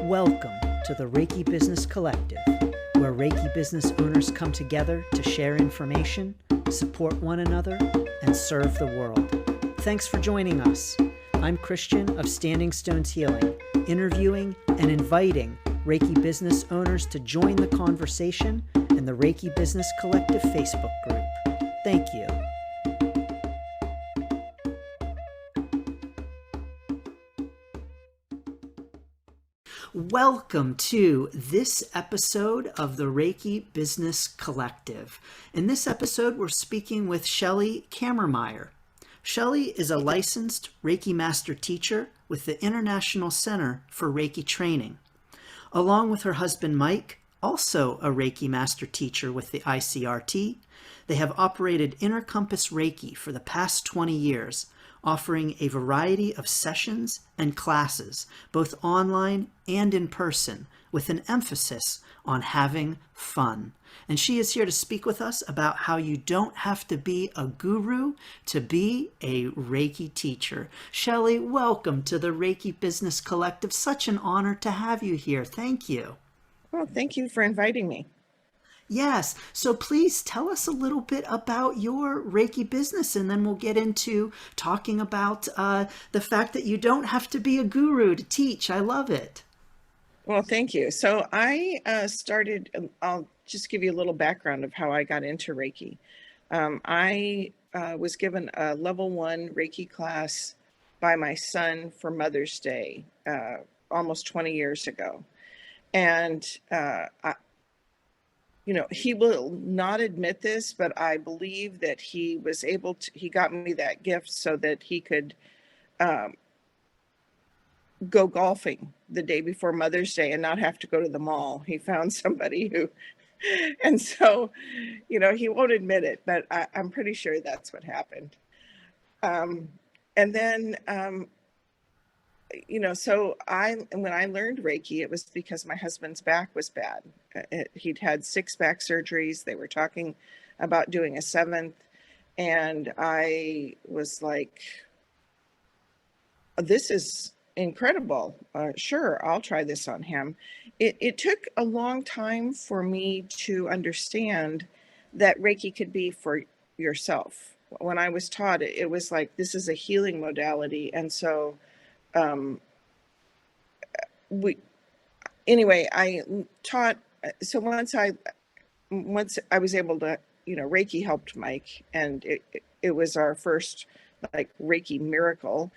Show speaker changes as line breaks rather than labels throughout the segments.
Welcome to the Reiki Business Collective, where Reiki business owners come together to share information, support one another, and serve the world. Thanks for joining us. I'm Christian of Standing Stones Healing, interviewing and inviting Reiki business owners to join the conversation in the Reiki Business Collective Facebook group. Thank you. Welcome to this episode of the Reiki Business Collective. In this episode, we're speaking with Chellie Kammermeyer. Chellie is a licensed Reiki Master Teacher with the International Center for Reiki Training. Along with her husband Mike, also a Reiki Master Teacher with the ICRT, they have operated Inner Compass Reiki for the past 20 years, offering a variety of sessions and classes, both online and in person, with an emphasis on having fun. And she is here to speak with us about how you don't have to be a guru to be a Reiki teacher. Chellie, welcome to the Reiki Business Collective. Such an honor to have you here. Thank you.
Well, thank you for inviting me.
Yes. So please tell us a little bit about your Reiki business, and then we'll get into talking about the fact that you don't have to be a guru to teach. I love it.
Well, thank you. So I I'll just give you a little background of how I got into Reiki. I was given a level 1 Reiki class by my son for Mother's Day almost 20 years ago. And he will not admit this, but I believe that he got me that gift so that he could go golfing the day before Mother's Day and not have to go to the mall. He found somebody who, and so, he won't admit it, but I'm pretty sure that's what happened. And then, so when I learned Reiki, it was because my husband's back was bad. He'd had 6 back surgeries. They were talking about doing a 7th. And I was like, this is incredible. Sure, I'll try this on him. It took a long time for me to understand that Reiki could be for yourself. When I was taught it, it was like, this is a healing modality. And so I taught. So once I was able to, Reiki helped Mike, and it was our first like Reiki miracle,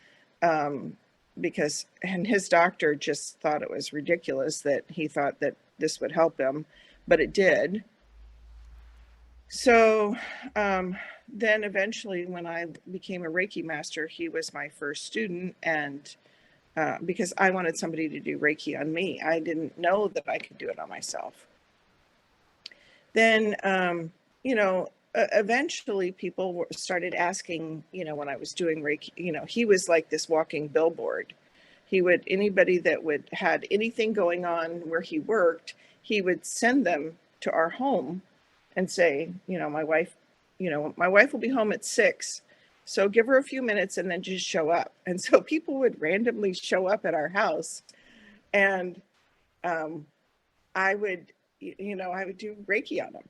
because his doctor just thought it was ridiculous that he thought that this would help him, but it did. So then eventually when I became a Reiki master, he was my first student, and because I wanted somebody to do Reiki on me. I didn't know that I could do it on myself. Then, eventually people started asking, when I was doing Reiki, he was like this walking billboard. Anybody that had anything going on where he worked, he would send them to our home and say, my wife will be home at 6. So give her a few minutes and then just show up. And so people would randomly show up at our house, and I would do Reiki on them.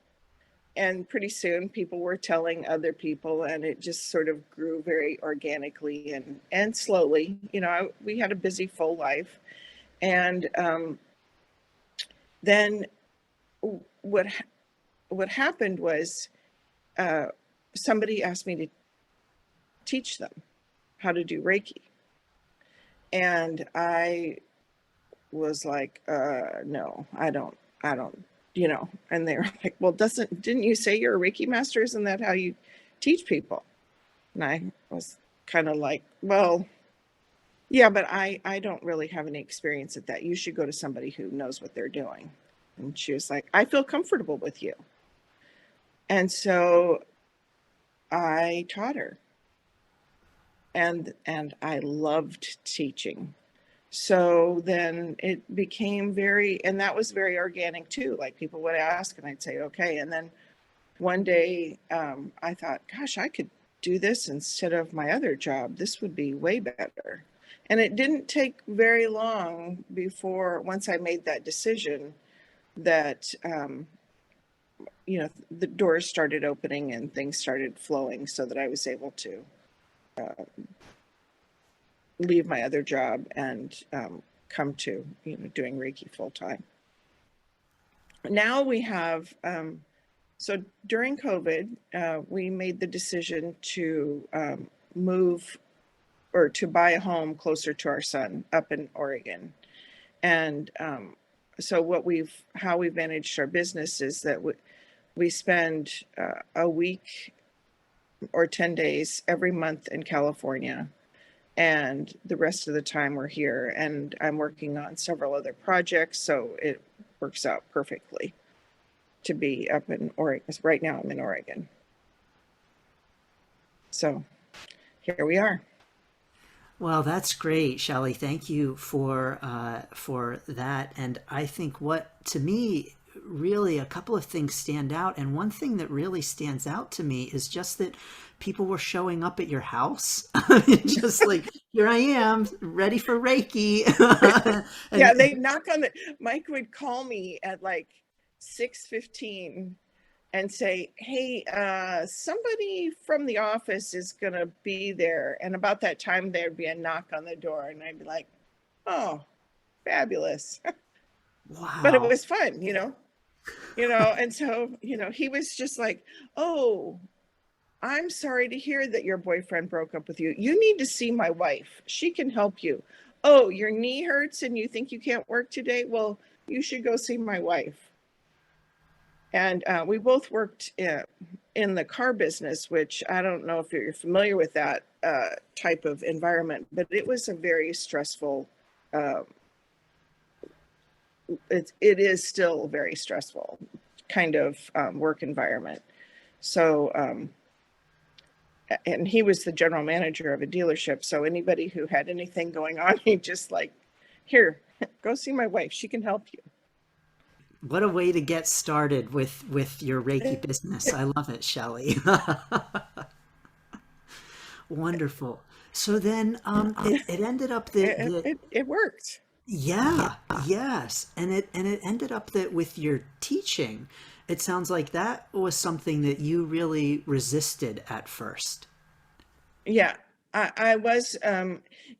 And pretty soon people were telling other people, and it just sort of grew very organically and slowly. We had a busy, full life. And then what happened was somebody asked me to teach them how to do Reiki. And I was like, no, I don't, and they were like, well, didn't you say you're a Reiki master? Isn't that how you teach people? And I was kind of like, well, yeah, but I don't really have any experience at that. You should go to somebody who knows what they're doing. And she was like, I feel comfortable with you. And so I taught her. And I loved teaching. So then it became and that was very organic too. Like people would ask and I'd say, okay. And then one day I thought, gosh, I could do this instead of my other job. This would be way better. And it didn't take very long before, once I made that decision, that, the doors started opening and things started flowing so that I was able to leave my other job and come to, doing Reiki full time. Now we have, so during COVID, we made the decision to move or to buy a home closer to our son up in Oregon. And so how we've managed our business is that we spend a week or 10 days every month in California. And the rest of the time we're here. And I'm working on several other projects, so it works out perfectly to be up in Oregon. Right now I'm in Oregon. So here we are.
Well, that's great, Chellie. Thank you for that. And I think what, to me, really a couple of things stand out. And one thing that really stands out to me is just that people were showing up at your house. Just like, here I am, ready for Reiki.
Yeah, they knock on Mike would call me at like 6:15 and say, hey, somebody from the office is going to be there. And about that time, there'd be a knock on the door. And I'd be like, oh, fabulous.
Wow.
But it was fun, and so, he was just like, oh, I'm sorry to hear that your boyfriend broke up with you. You need to see my wife. She can help you. Oh, your knee hurts and you think you can't work today? Well, you should go see my wife. And we both worked in the car business, which I don't know if you're familiar with that type of environment, but it was a very stressful, it is still a very stressful kind of work environment. So, and he was the general manager of a dealership. So anybody who had anything going on, he just like, here, go see my wife. She can help you.
What a way to get started with your Reiki business. I love it, Chellie. Wonderful. So then it ended up that
it worked.
Yeah, yes. And it ended up that with your teaching, it sounds like that was something that you really resisted at first.
Yeah, I was,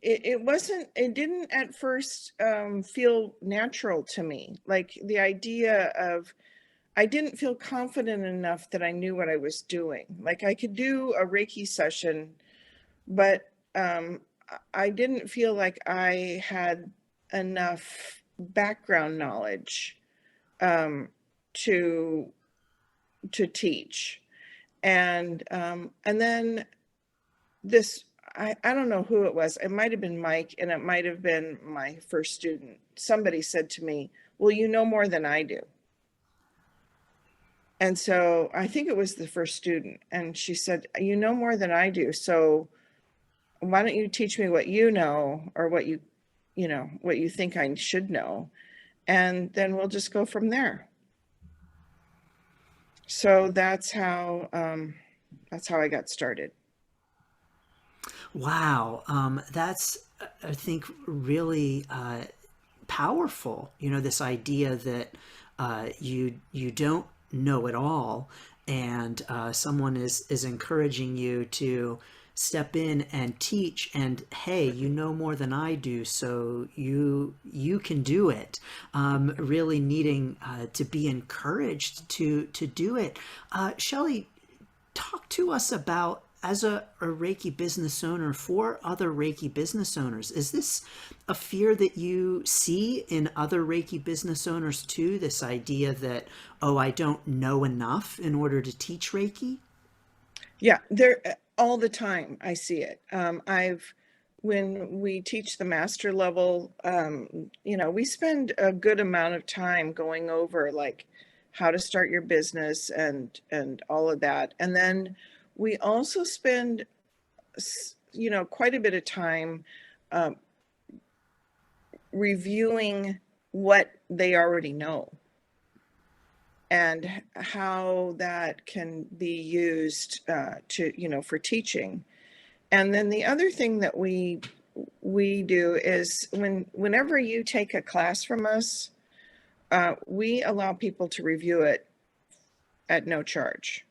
it didn't at first feel natural to me. Like the idea of, I didn't feel confident enough that I knew what I was doing. Like I could do a Reiki session, but I didn't feel like I had enough background knowledge to teach. And then this, I don't know who it was. It might have been Mike, and it might have been my first student. Somebody said to me, well, you know more than I do. And so I think it was the first student. And she said, you know more than I do. So why don't you teach me what you know, or what you think I should know. And then we'll just go from there. So that's how I got started.
Wow. That's, I think, really powerful. This idea that you don't know it all, and someone is encouraging you to step in and teach, and hey, you know more than I do, so you can do it. Really needing to be encouraged to do it. Chellie, talk to us about, as a Reiki business owner, for other Reiki business owners, is this a fear that you see in other Reiki business owners too? This idea that, oh, I don't know enough in order to teach Reiki?
Yeah, there all the time I see it. When we teach the master level, we spend a good amount of time going over like how to start your business and all of that. And then we also spend, quite a bit of time reviewing what they already know and how that can be used for teaching. And then the other thing that we we do is whenever you take a class from us, we allow people to review it at no charge.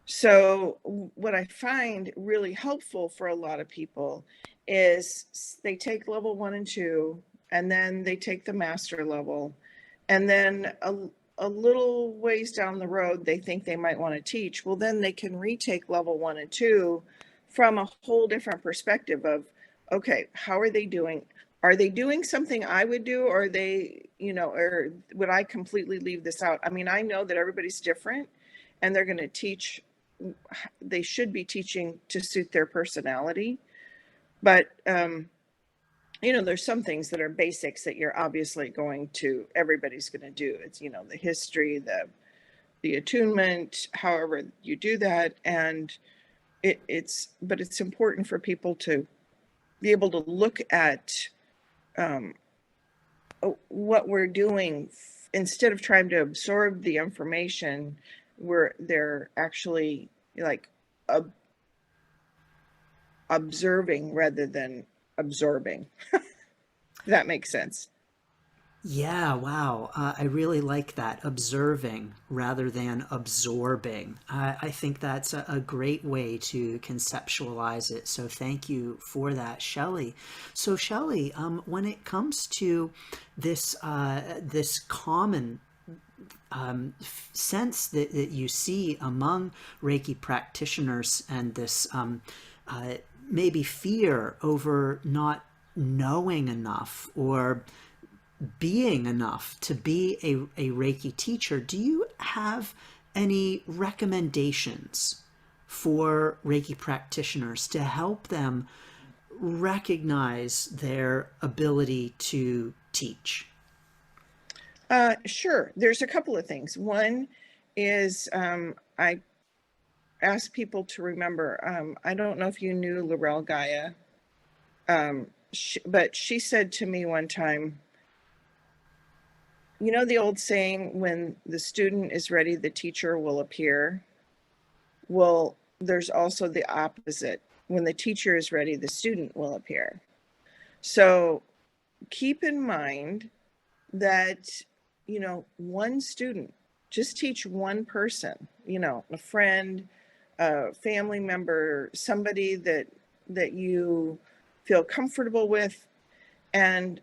So what I find really helpful for a lot of people is they take level 1 and 2, and then they take the master level, and then a little ways down the road, they think they might want to teach. Well, then they can retake level 1 and 2 from a whole different perspective of, okay, how are they doing? Are they doing something I would do? Or are they, or would I completely leave this out? I mean, I know that everybody's different, and they're going to teach, they should be teaching to suit their personality. But, there's some things that are basics that you're obviously everybody's going to do. It's, the history, the attunement, however you do that. And it's important for people to be able to look at what we're doing instead of trying to absorb the information, where they're actually like observing rather than absorbing. That makes sense.
Yeah, wow. I really like that. Observing rather than absorbing. I think that's a great way to conceptualize it. So thank you for that, Chellie. So Chellie, when it comes to this common sense that you see among Reiki practitioners, and this maybe fear over not knowing enough or being enough to be a Reiki teacher, do you have any recommendations for Reiki practitioners to help them recognize their ability to teach?
Sure. There's a couple of things. One is I ask people to remember, I don't know if you knew Laurel Gaia, but she said to me one time, the old saying, when the student is ready, the teacher will appear. Well, there's also the opposite. When the teacher is ready, the student will appear. So keep in mind that, one student, just teach one person, a friend, a family member, somebody that you feel comfortable with, and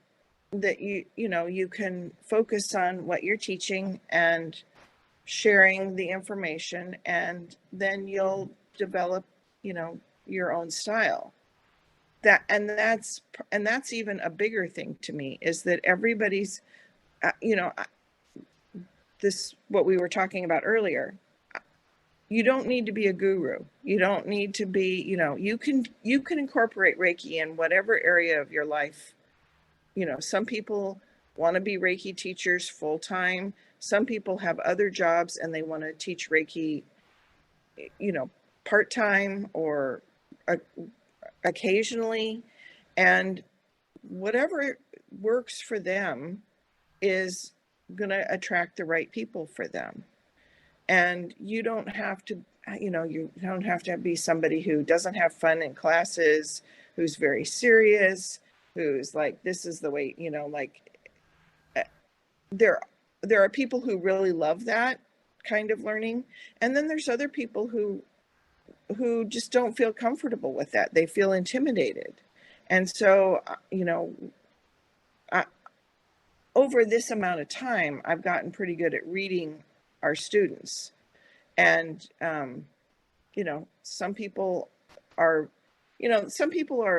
that you can focus on what you're teaching and sharing the information, and then you'll develop, your own style. That's even a bigger thing to me, is that everybody's, this, what we were talking about earlier, you don't need to be a guru. You don't need to be, you can incorporate Reiki in whatever area of your life. Some people want to be Reiki teachers full time. Some people have other jobs and they want to teach Reiki, part time or occasionally. And whatever works for them is going to attract the right people for them. And you don't have to, be somebody who doesn't have fun in classes, who's very serious, who's like, this is the way, there are people who really love that kind of learning. And then there's other people who just don't feel comfortable with that. They feel intimidated. And so, over this amount of time, I've gotten pretty good at reading our students. And, some people are,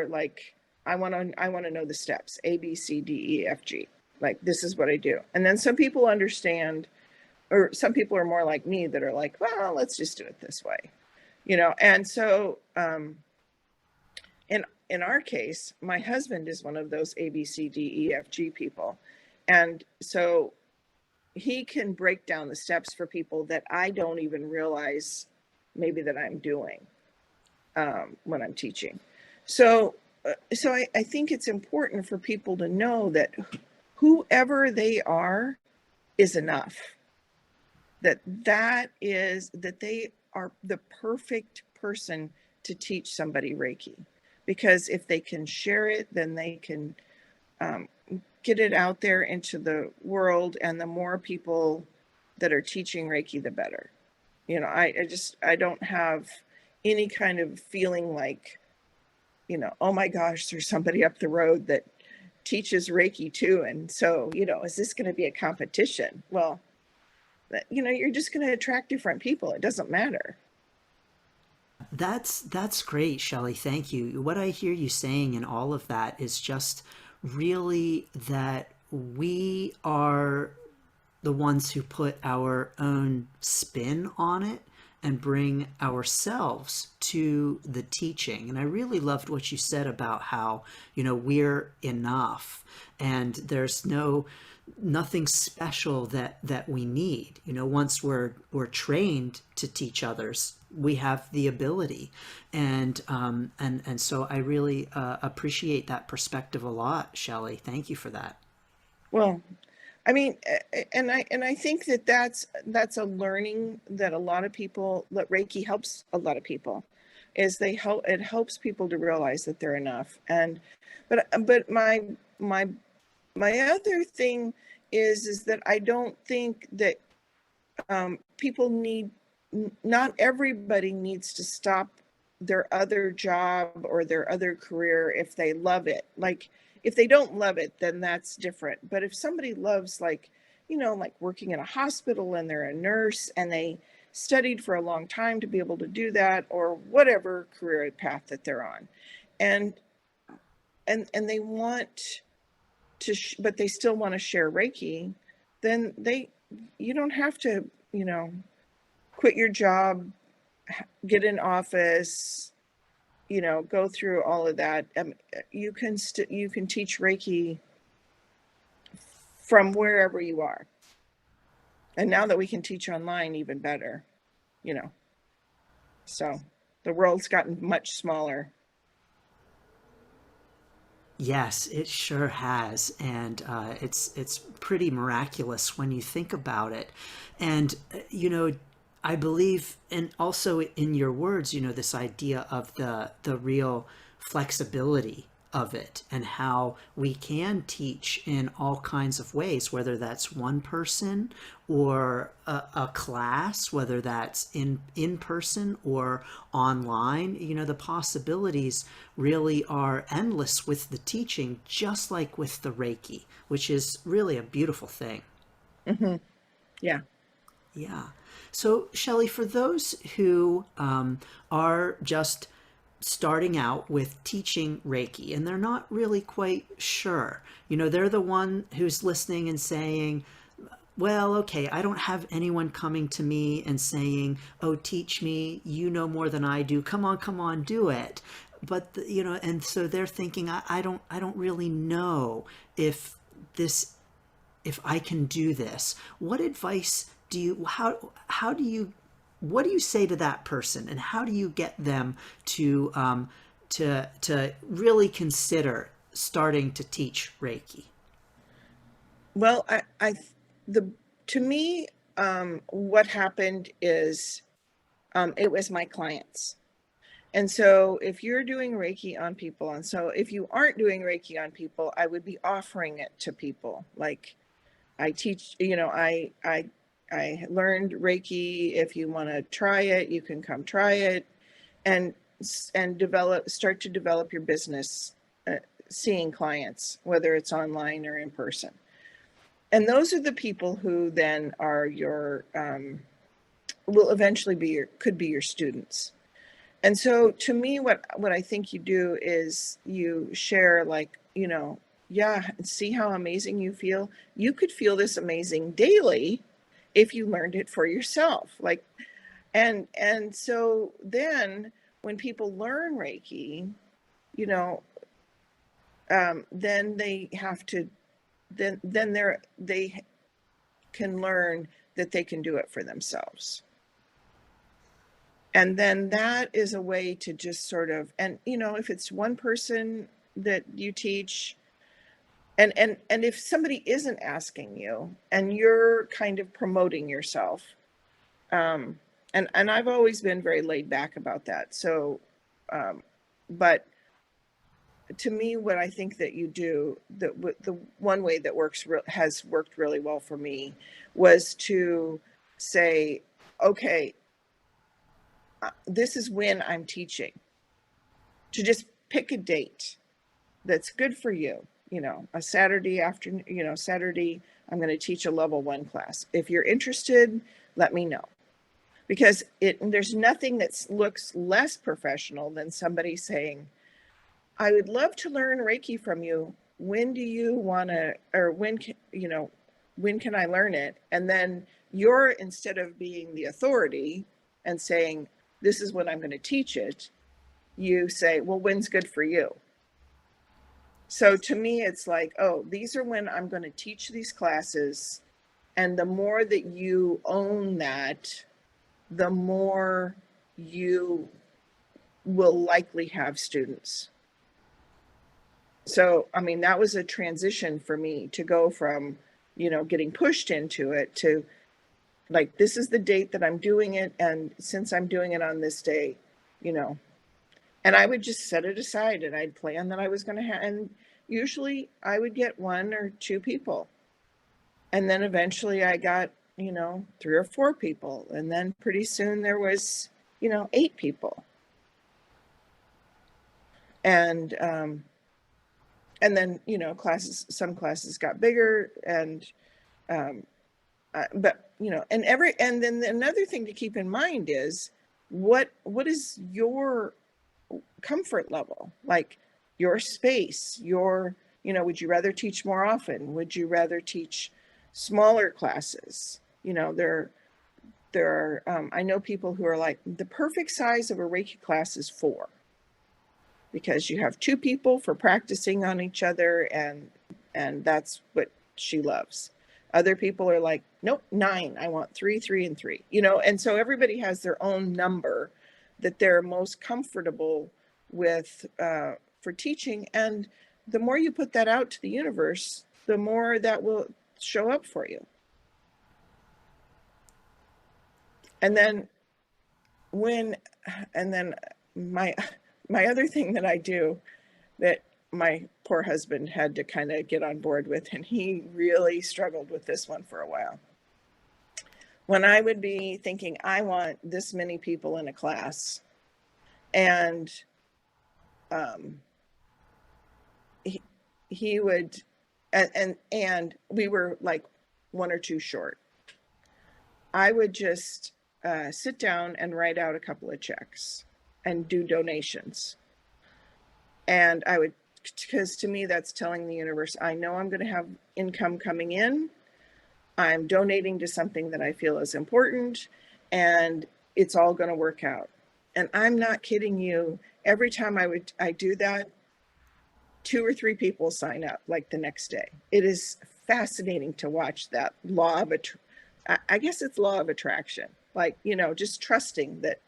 like, I want to know the steps, A, B, C, D, E, F, G. Like, this is what I do. And then some people understand, or some people are more like me that are like, well, let's just do it this way, And so, in our case, my husband is one of those A, B, C, D, E, F, G people. And so he can break down the steps for people that I don't even realize maybe that I'm doing when I'm teaching. So I think it's important for people to know that whoever they are is enough. That they are the perfect person to teach somebody Reiki. because if they can share it, then they can get it out there into the world, and the more people that are teaching Reiki, the better. You know, I don't have any kind of feeling like, you know, oh my gosh, there's somebody up the road that teaches Reiki too, and so, you know, is this going to be a competition? Well, you know, you're just going to attract different people. It doesn't matter.
That's great, Chellie. Thank you. What I hear you saying in all of that is just really that we are the ones who put our own spin on it and bring ourselves to the teaching. And I really loved what you said about how, you know, we're enough and there's nothing special that we need. You know, once we're trained to teach others, we have the ability. And so I really appreciate that perspective a lot, Chellie. Thank you for that.
Well, I mean, and I think that that's a learning that a lot of people, that Reiki helps a lot of people, is it helps people to realize that they're enough. And but my other thing is that I don't think that people not everybody needs to stop their other job or their other career if they love it. Like, if they don't love it, then that's different. But if somebody loves, like, you know, like working in a hospital and they're a nurse and they studied for a long time to be able to do that, or whatever career path that they're on, and they want to, but they still want to share Reiki, then you don't have to, you know, quit your job, get an office, you know, go through all of that. You can teach Reiki from wherever you are. And now that we can teach online, even better, you know. So the world's gotten much smaller.
Yes, it sure has, and it's pretty miraculous when you think about it. And you know, I believe, and also in your words, you know, this idea of the real flexibility of it, and how we can teach in all kinds of ways, whether that's one person or a class, whether that's in person or online. You know, the possibilities really are endless with the teaching, just like with the Reiki, which is really a beautiful thing.
Mm-hmm. Yeah.
Yeah. So, Chellie, for those who are just starting out with teaching Reiki and they're not really quite sure, you know, they're the one who's listening and saying, well, okay, I don't have anyone coming to me and saying, oh, teach me, you know more than I do. Come on, do it. But, you know, and so they're thinking, I don't really know if this, if I can do this. What advice do you, how do you, what do you say to that person, and how do you get them to to really consider starting to teach Reiki?
Well, the to me, what happened is, it was my clients. And so if you're doing Reiki on people, and so if you aren't doing Reiki on people, I would be offering it to people. Like, I teach, you know, I learned Reiki. If you want to try it, you can come try it, and start to develop your business, seeing clients, whether it's online or in person. And those are the people who then are your, will eventually be could be your students. And so to me, what I think you do is you share, like, you know, yeah, see how amazing you feel. You could feel this amazing daily if you learned it for yourself. Like, and so then when people learn Reiki, you know, then they have to, then they can learn that they can do it for themselves. And then that is a way to just sort of, and you know, if it's one person that you teach, and if somebody isn't asking you and you're kind of promoting yourself, and I've always been very laid back about that. So, but to me, what I think that you do, the one way that has worked really well for me was to say, okay, this is when I'm teaching. To just pick a date that's good for you. A Saturday afternoon, Saturday, I'm going to teach a level 1 class. If you're interested, let me know. Because there's nothing that looks less professional than somebody saying, I would love to learn Reiki from you. When do you want to, or when can I learn it? And then instead of being the authority and saying, this is when I'm going to teach it, you say, well, when's good for you? So to me, it's like, oh, these are when I'm going to teach these classes. And the more that you own that, the more you will likely have students. So, I mean, that was a transition for me to go from, getting pushed into it to like, this is the date that I'm doing it. And since I'm doing it on this day, and I would just set it aside and I'd plan that I was going to have, and usually I would get 1 or 2 people. And then eventually I got, 3 or 4 people. And then pretty soon there was, 8 people. And then, some classes got bigger but, and then another thing to keep in mind is what is your comfort level, like your space, would you rather teach more often? Would you rather teach smaller classes? There are, I know people who are like, the perfect size of a Reiki class is 4, because you have 2 people for practicing on each other, and that's what she loves. Other people are like, nope, 9, I want 3, 3, and 3, and so everybody has their own number that they're most comfortable with for teaching. And the more you put that out to the universe, the more that will show up for you. And then my other thing that I do that my poor husband had to kind of get on board with, and he really struggled with this one for a while. When I would be thinking, I want this many people in a class, and he would, and we were like 1 or 2 short, I would just sit down and write out a couple of checks and do donations. And I would, because to me, that's telling the universe, I know I'm going to have income coming in. I'm donating to something that I feel is important, and it's all going to work out. And I'm not kidding you. Every time I do that, 2 or 3 people sign up like the next day. It is fascinating to watch that law of I guess it's law of attraction. Like, just trusting that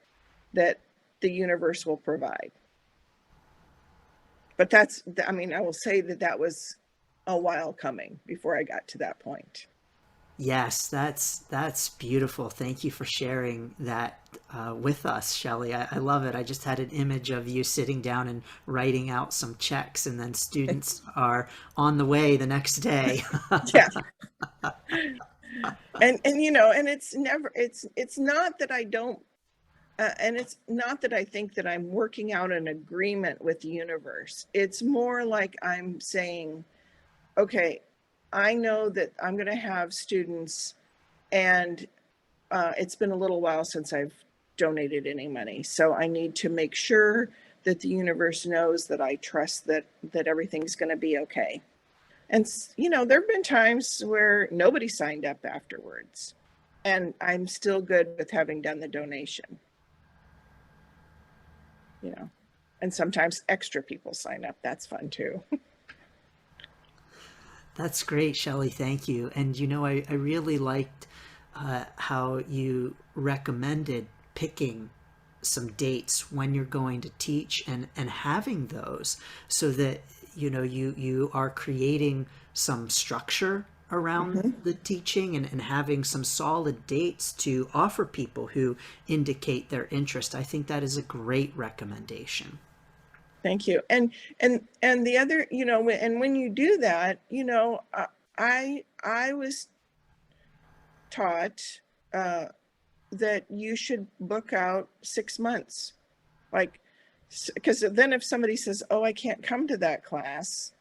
the universe will provide. But I will say that was a while coming before I got to that point.
Yes, that's beautiful. Thank you for sharing that with us, Chellie. I love it. I just had an image of you sitting down and writing out some checks, and then students are on the way the next day.
Yeah. And it's not that I don't, and it's not that I think that I'm working out an agreement with the universe. It's more like I'm saying, okay, I know that I'm going to have students, and it's been a little while since I've donated any money. So I need to make sure that the universe knows that I trust that everything's going to be okay. And, there have been times where nobody signed up afterwards, and I'm still good with having done the donation. And sometimes extra people sign up. That's fun too.
That's great, Chellie. Thank you. And I really liked how you recommended picking some dates when you're going to teach, and having those so that you are creating some structure around the teaching, and having some solid dates to offer people who indicate their interest. I think that is a great recommendation.
Thank you. And the other, and when you do that, I was taught that you should book out 6 months, like, because then if somebody says, "Oh, I can't come to that class,"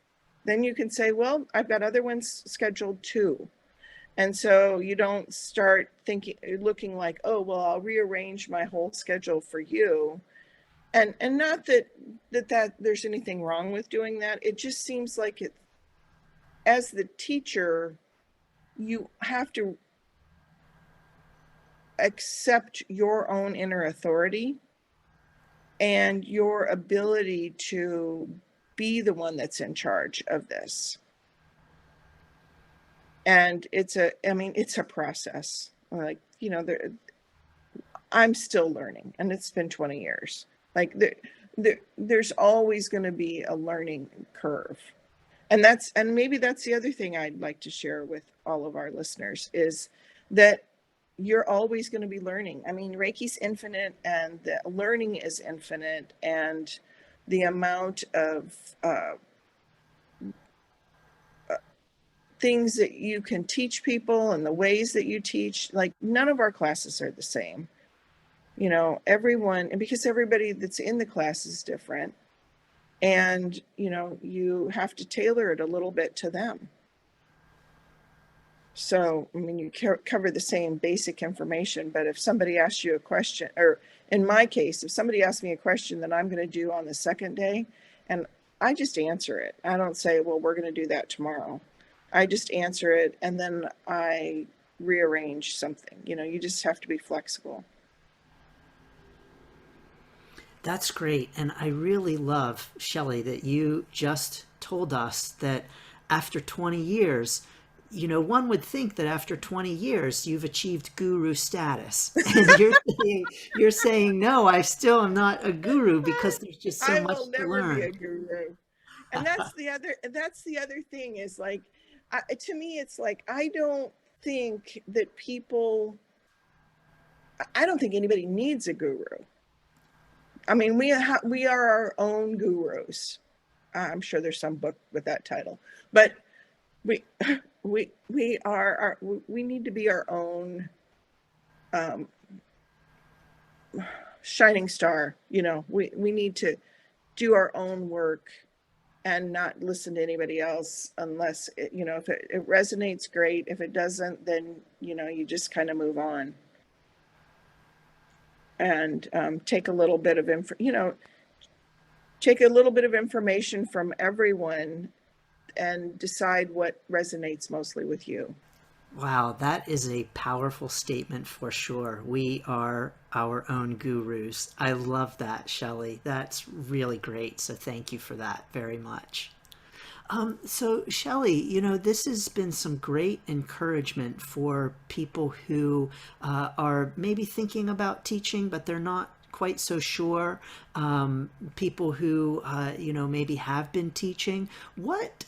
then you can say, "Well, I've got other ones scheduled too." And so you don't start looking like, "Oh, well, I'll rearrange my whole schedule for you." And not that there's anything wrong with doing that. It just seems like it, as the teacher, you have to accept your own inner authority and your ability to be the one that's in charge of this. And it's a process. Like, I'm still learning, and it's been 20 years. Like, there's always going to be a learning curve. And maybe that's the other thing I'd like to share with all of our listeners, is that you're always going to be learning. I mean, Reiki's infinite, and the learning is infinite, and the amount of things that you can teach people and the ways that you teach, like, none of our classes are the same. Everyone, and because everybody that's in the class is different, and you have to tailor it a little bit to them. So, I mean, you cover the same basic information, but if somebody asks you a question, or in my case, if somebody asks me a question that I'm going to do on the second day, and I just answer it. I don't say, "Well, we're going to do that tomorrow." I just answer it, and then I rearrange something. You just have to be flexible.
That's great. And I really love, Chellie, that you just told us that after 20 years, one would think that after 20 years, you've achieved guru status. And you're saying, no, I still am not a guru, because there's just so
I
much
will
to
never be a
learn.
guru. And that's the other thing, is like, to me, it's like, I don't think anybody needs a guru. I mean, we are our own gurus. I'm sure there's some book with that title, but we need to be our own shining star. We need to do our own work and not listen to anybody else, unless if it resonates, great. If it doesn't, then you just kind of move on, and take a little bit of information from everyone, and decide what resonates mostly with you.
Wow, that is a powerful statement for sure. We are our own gurus. I love that, Chellie. That's really great. So thank you for that very much. So, Chellie, this has been some great encouragement for people who are maybe thinking about teaching, but they're not quite so sure. People who, maybe have been teaching. What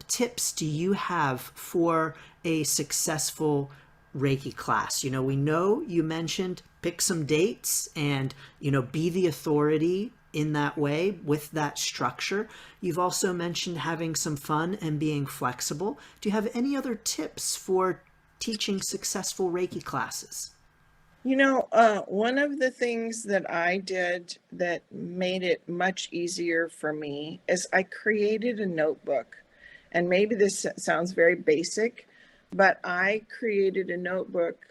tips do you have for a successful Reiki class? We know you mentioned pick some dates and, be the authority in that way with that structure. You've also mentioned having some fun and being flexible. Do you have any other tips for teaching successful Reiki classes?
One of the things that I did that made it much easier for me is I created a notebook. And maybe this sounds very basic, but I created a notebook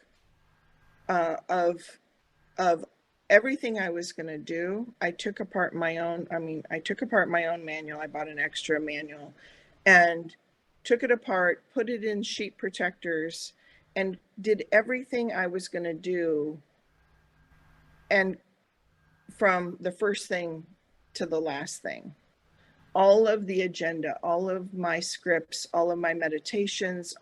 of everything I was going to do. I took apart my own manual. I bought an extra manual and took it apart, put it in sheet protectors, and did everything I was going to do, and from the first thing to the last thing. All of the agenda, all of my scripts, all of my meditations,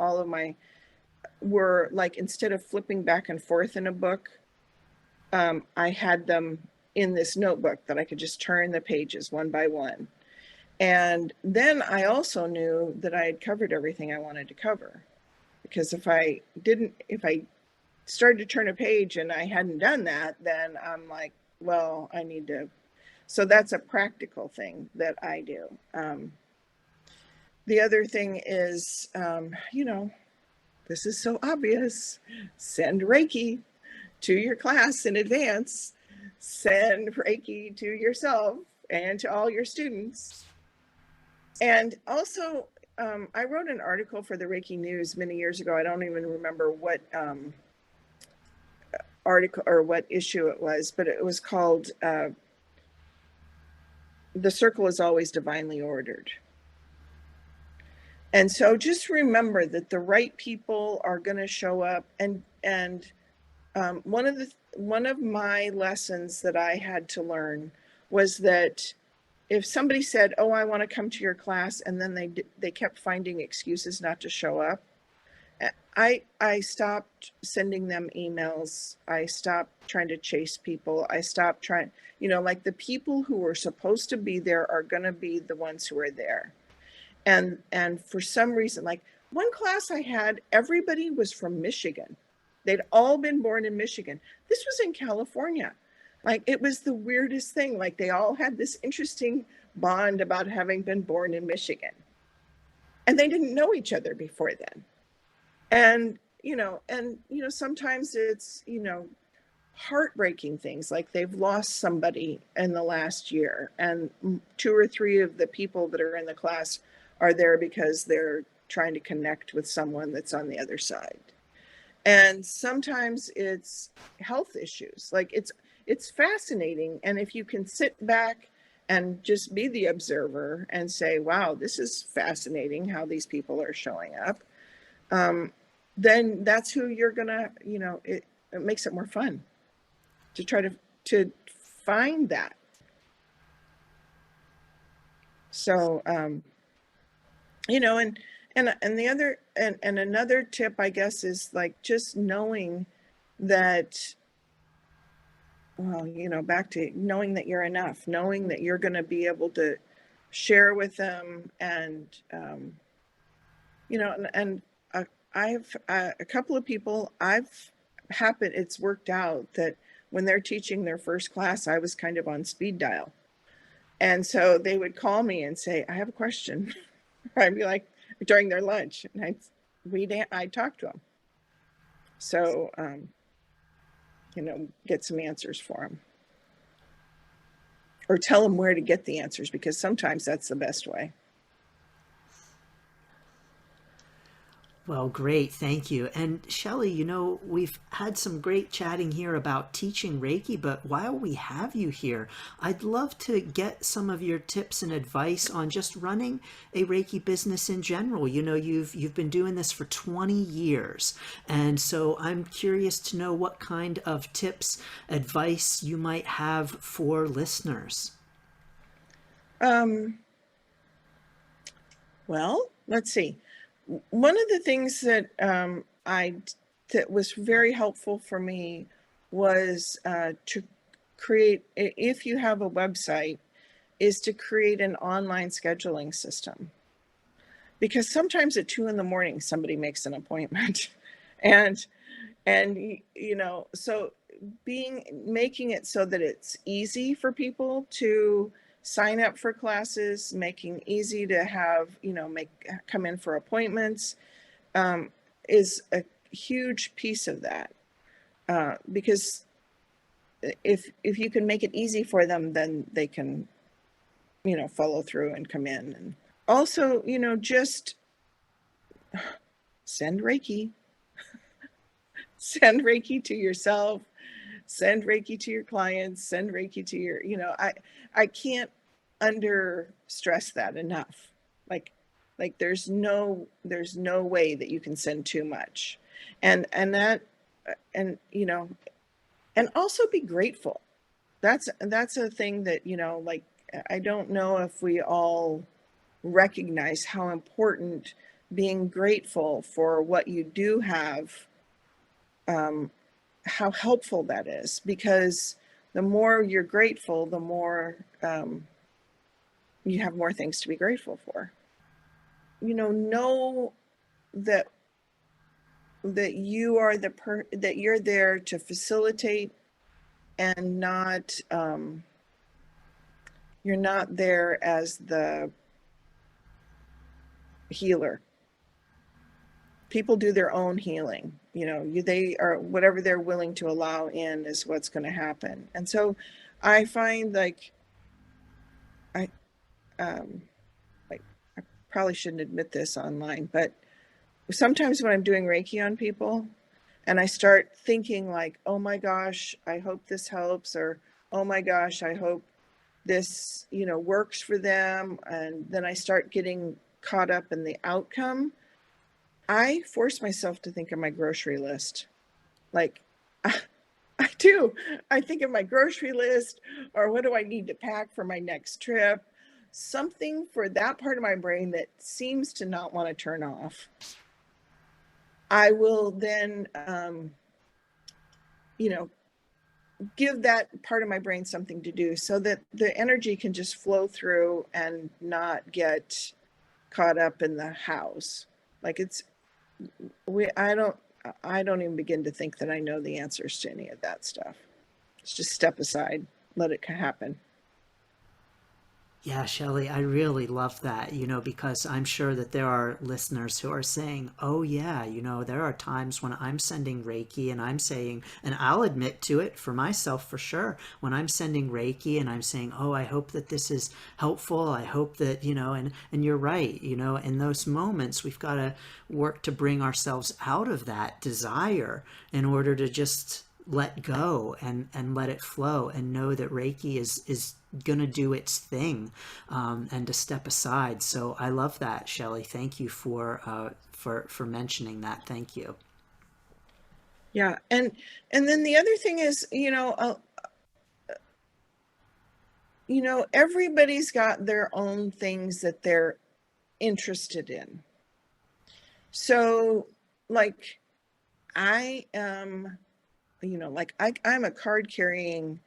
were like, instead of flipping back and forth in a book, I had them in this notebook that I could just turn the pages one by one. And then I also knew that I had covered everything I wanted to cover, because if I started to turn a page and I hadn't done that, then I'm like, well, I need to So that's a practical thing that I do. The other thing is, this is so obvious. Send Reiki to your class in advance. Send Reiki to yourself and to all your students. And also, I wrote an article for the Reiki News many years ago. I don't even remember what article or what issue it was, but it was called The Circle is Always Divinely Ordered. And so just remember that the right people are going to show up. And one of my lessons that I had to learn was that if somebody said, "Oh, I want to come to your class," and then they kept finding excuses not to show up, I stopped sending them emails. I stopped trying to chase people. I stopped trying, like the people who were supposed to be there are going to be the ones who are there. And for some reason, like one class I had, everybody was from Michigan. They'd all been born in Michigan. This was in California. Like, it was the weirdest thing. Like, they all had this interesting bond about having been born in Michigan. And they didn't know each other before then. And, sometimes it's, heartbreaking things, like they've lost somebody in the last year, and 2 or 3 of the people that are in the class are there because they're trying to connect with someone that's on the other side. And sometimes it's health issues. Like, it's fascinating. And if you can sit back and just be the observer and say, wow, this is fascinating how these people are showing up, then that's who you're gonna, it makes it more fun to try to find that. So, and the other, and another tip, I guess, is like just knowing that, well, back to knowing that you're enough, knowing that you're going to be able to share with them. And, I've, a couple of people it's worked out that when they're teaching their first class, I was kind of on speed dial. And so they would call me and say, I have a question. I'd be like, during their lunch, and I'd talk to them. So, get some answers for them. Or tell them where to get the answers, because sometimes that's the best way.
Well, great. Thank you. And Chellie, we've had some great chatting here about teaching Reiki, but while we have you here, I'd love to get some of your tips and advice on just running a Reiki business in general. You've been doing this for 20 years. And so I'm curious to know what kind of tips, advice you might have for listeners.
Well, let's see. One of the things that that was very helpful for me was to create, if you have a website, is to create an online scheduling system. Because sometimes at 2 a.m, somebody makes an appointment, and so making it so that it's easy for people to sign up for classes, making easy to have, come in for appointments, is a huge piece of that. Because if you can make it easy for them, then they can, follow through and come in. And also, just send Reiki. Send Reiki to yourself, send Reiki to your clients, send Reiki to your, I can't under stress that enough. Like there's no way that you can send too much. And also be grateful. That's a thing that, I don't know if we all recognize how important being grateful for what you do have, how helpful that is, because the more you're grateful, the more you have more things to be grateful for. Know that you are that you're there to facilitate and not You're not there as the healer. People do their own healing. They are, whatever they're willing to allow in is what's going to happen. And so I find like I probably shouldn't admit this online, but sometimes when I'm doing Reiki on people and I start thinking like, oh my gosh, I hope this helps, or oh my gosh, I hope this, works for them. And then I start getting caught up in the outcome. I force myself to think of my grocery list. Like, I do. I think of my grocery list, or what do I need to pack for my next trip? Something for that part of my brain that seems to not want to turn off. I will then, give that part of my brain something to do so that the energy can just flow through and not get caught up in the house. Like I don't even begin to think that I know the answers to any of that stuff. It's just step aside, let it happen.
Yeah, Chellie, I really love that, because I'm sure that there are listeners who are saying, oh, yeah, there are times when I'm sending Reiki and I'm saying, and I'll admit to it for myself for sure, when I'm sending Reiki and I'm saying, oh, I hope that this is helpful. I hope that, and you're right, in those moments, we've got to work to bring ourselves out of that desire in order to just let go and let it flow and know that Reiki is going to do its thing, and to step aside. So I love that, Chellie. Thank you for mentioning that. Thank you.
Yeah. And then the other thing is, everybody's got their own things that they're interested in. So like I am, I'm a card carrying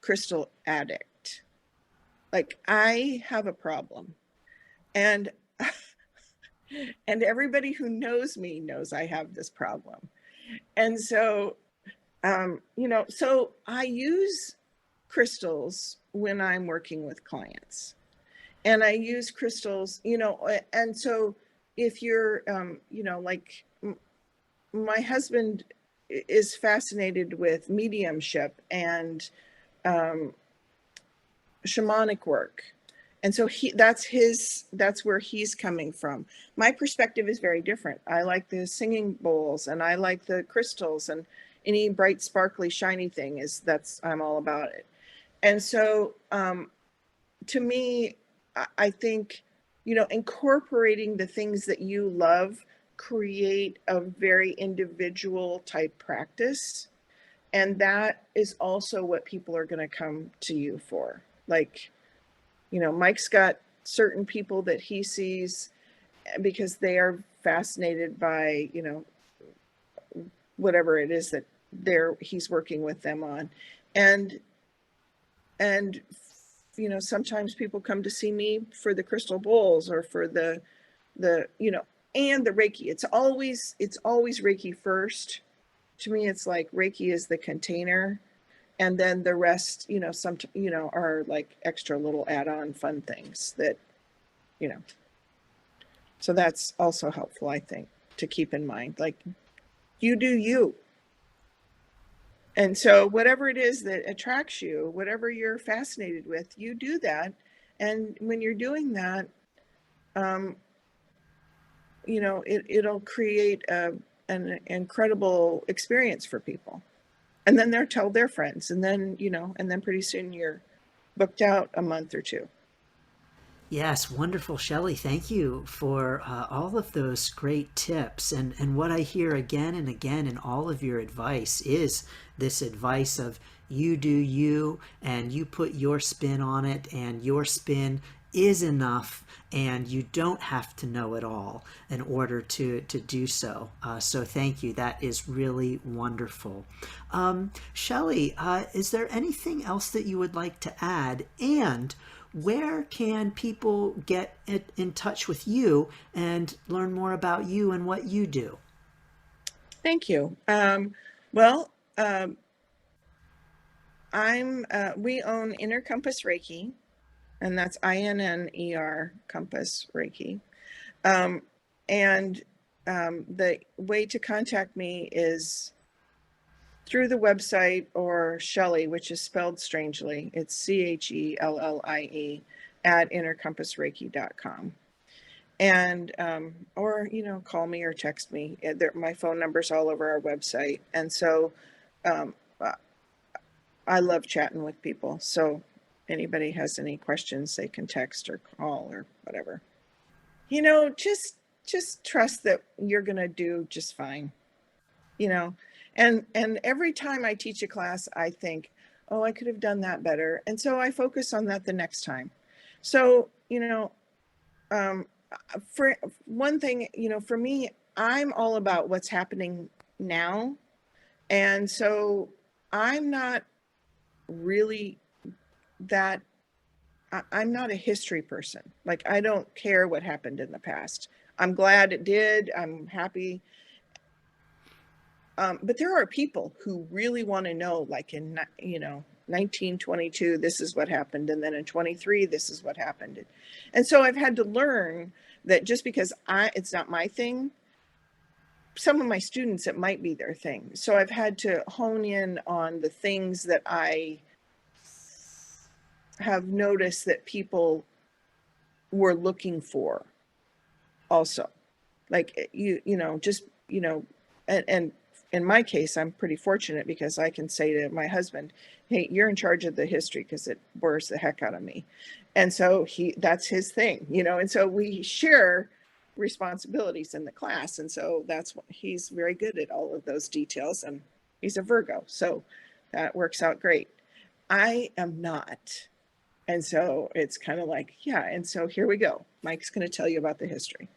crystal addict. Like I have a problem, and everybody who knows me knows I have this problem. And so, so I use crystals when I'm working with clients, and I use crystals, and so if you're, like my husband is fascinated with mediumship and shamanic work. And so that's where he's coming from. My perspective is very different. I like the singing bowls, and I like the crystals, and any bright, sparkly, shiny thing I'm all about it. And so, to me, I think, incorporating the things that you love create a very individual type practice. And that is also what people are going to come to you for. Like, Mike's got certain people that he sees because they are fascinated by, whatever it is that he's working with them on. And sometimes people come to see me for the crystal bowls or for the and the Reiki. It's always Reiki first. To me, it's like Reiki is the container, and then the rest, are like extra little add-on fun things that, so that's also helpful, I think, to keep in mind. Like, you do you. And so whatever it is that attracts you, whatever you're fascinated with, you do that. And when you're doing that, it'll create an incredible experience for people. And then they'll tell their friends, and then, and then pretty soon you're booked out a month or two.
Yes, wonderful, Chellie. Thank you for all of those great tips. And what I hear again and again in all of your advice is this advice of you do you, and you put your spin on it, and your spin is enough, and you don't have to know it all in order to do so. So thank you. That is really wonderful. Chellie, is there anything else that you would like to add? And where can people get in touch with you and learn more about you and what you do?
Thank you. We own Inner Compass Reiki, and that's INNER, Compass Reiki. And the way to contact me is through the website, or Chellie, which is spelled strangely. It's CHELLIE at innercompassreiki.com. And, or, call me or text me. My phone number's all over our website. And so I love chatting with people. So anybody has any questions, they can text or call or whatever. Just trust that you're going to do just fine. And every time I teach a class, I think, oh, I could have done that better. And so I focus on that the next time. So, for one thing, for me, I'm all about what's happening now. And so I'm not really I'm not a history person. Like, I don't care what happened in the past. I'm glad it did. I'm happy. But there are people who really want to know, like in, 1922, this is what happened. And then in 23, this is what happened. And so I've had to learn that just because it's not my thing, some of my students, it might be their thing. So I've had to hone in on the things that I have noticed that people were looking for also. Like, and in my case, I'm pretty fortunate because I can say to my husband, hey, you're in charge of the history, because it bores the heck out of me. And so that's his thing, and so we share responsibilities in the class. And so that's what he's very good at, all of those details, and he's a Virgo. So that works out great. I am not. And so it's kind of like, yeah. And so here we go. Mike's going to tell you about the history.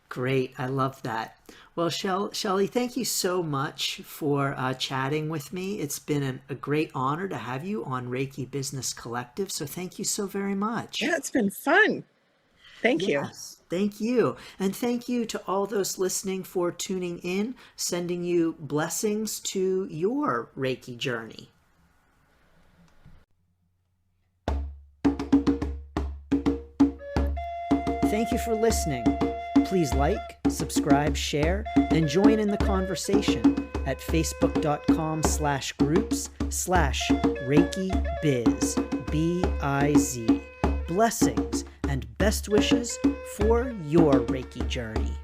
Great. I love that. Well, Chellie, thank you so much for chatting with me. It's been a great honor to have you on Reiki Business Collective. So thank you so very much.
Yeah, it's been fun. Thank you.
Yes, thank you. And thank you to all those listening for tuning in, sending you blessings to your Reiki journey. Thank you for listening. Please like, subscribe, share, and join in the conversation at facebook.com/groups/Reiki Biz, BIZ. Blessings and best wishes for your Reiki journey.